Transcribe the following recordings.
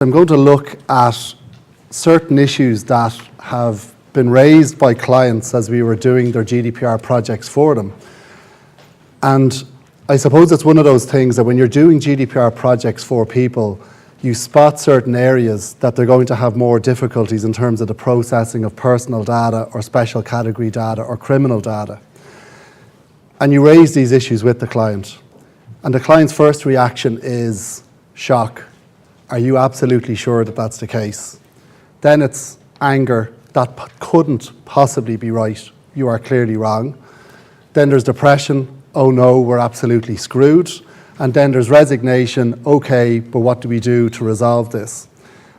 I'm going to look at certain issues that have been raised by clients as we were doing their GDPR projects for them. And I suppose it's one of those things that when you're doing GDPR projects for people, you spot certain areas that they're going to have more difficulties in terms of the processing of personal data or special category data or criminal data. And you raise these issues with the client. And the client's first reaction is shock. Are you absolutely sure that that's the case? Then it's anger. That couldn't possibly be right. You are clearly wrong. Then there's depression. Oh no, we're absolutely screwed. And then there's resignation. Okay, but what do we do to resolve this?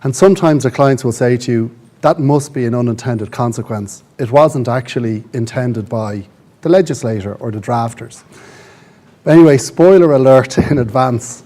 And sometimes the clients will say to you, that must be an unintended consequence. It wasn't actually intended by the legislator or the drafters. But anyway, spoiler alert in advance.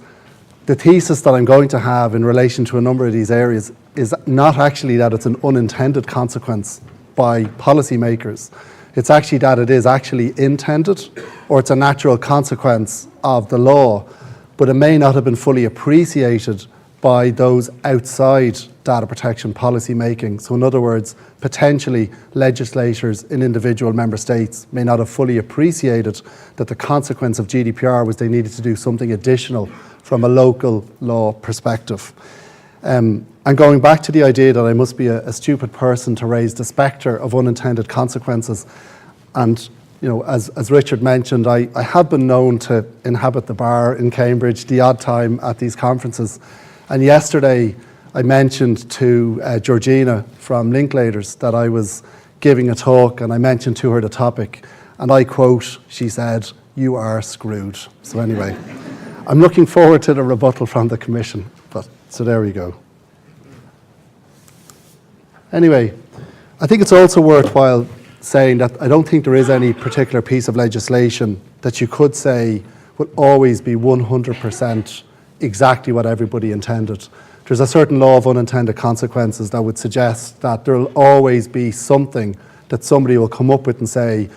The thesis that I'm going to have in relation to a number of these areas is not actually that it's an unintended consequence by policymakers. It's actually that it is actually intended, or it's a natural consequence of the law, but it may not have been fully appreciated by those outside data protection policy making. So in other words, potentially legislators in individual member states may not have fully appreciated that the consequence of GDPR was they needed to do something additional from a local law perspective. And going back to the idea that I must be a stupid person to raise the spectre of unintended consequences, and you know, as Richard mentioned, I have been known to inhabit the bar in Cambridge the odd time at these conferences. And yesterday I mentioned to Georgina from Linklaters that I was giving a talk, and I mentioned to her the topic, and I quote, she said, "You are screwed." So anyway, I'm looking forward to the rebuttal from the Commission. So there we go. Anyway, I think it's also worthwhile saying that I don't think there is any particular piece of legislation that you could say will always be 100% exactly what everybody intended. There's a certain law of unintended consequences that would suggest that there will always be something that somebody will come up with and say,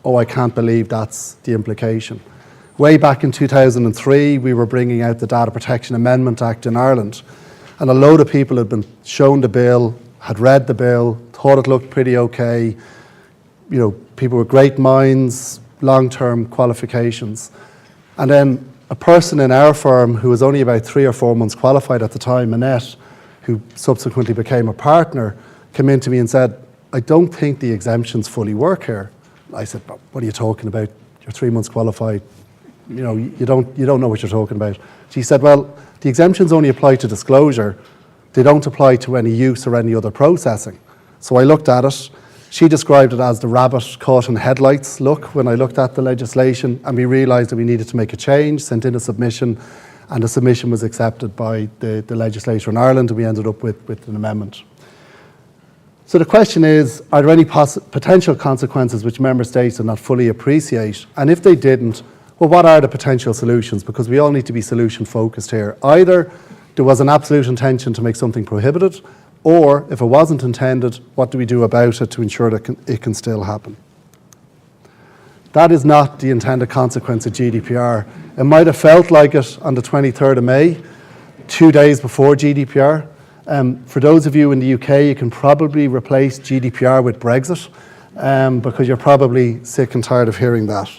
oh, I can't believe that's the implication. Way back in 2003, we were bringing out the Data Protection Amendment Act in Ireland, and a load of people had been shown the bill, had read the bill, thought it looked pretty okay. You know, people with great minds, long-term qualifications. And then a person in our firm who was only about 3 or 4 months qualified at the time, Annette, who subsequently became a partner, came in to me and said, I don't think the exemptions fully work here. I said, what are you talking about? You're 3 months qualified. You know, you don't know what you're talking about. She said, well, the exemptions only apply to disclosure. They don't apply to any use or any other processing. So I looked at it. She described it as the rabbit caught in headlights look when I looked at the legislation, and we realised that we needed to make a change, sent in a submission, and the submission was accepted by the legislator in Ireland, and we ended up with an amendment. So the question is, are there any potential consequences which member states did not fully appreciate? And if they didn't, well, what are the potential solutions? Because we all need to be solution focused here. Either there was an absolute intention to make something prohibited, or if it wasn't intended, what do we do about it to ensure that it can still happen? That is not the intended consequence of GDPR. It might have felt like it on the 23rd of May, 2 days before GDPR. For those of you in the UK, you can probably replace GDPR with Brexit, because you're probably sick and tired of hearing that.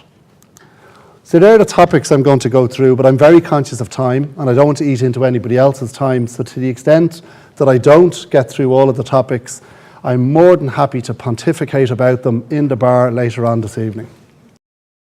So there are the topics I'm going to go through, but I'm very conscious of time, and I don't want to eat into anybody else's time. So to the extent that I don't get through all of the topics, I'm more than happy to pontificate about them in the bar later on this evening.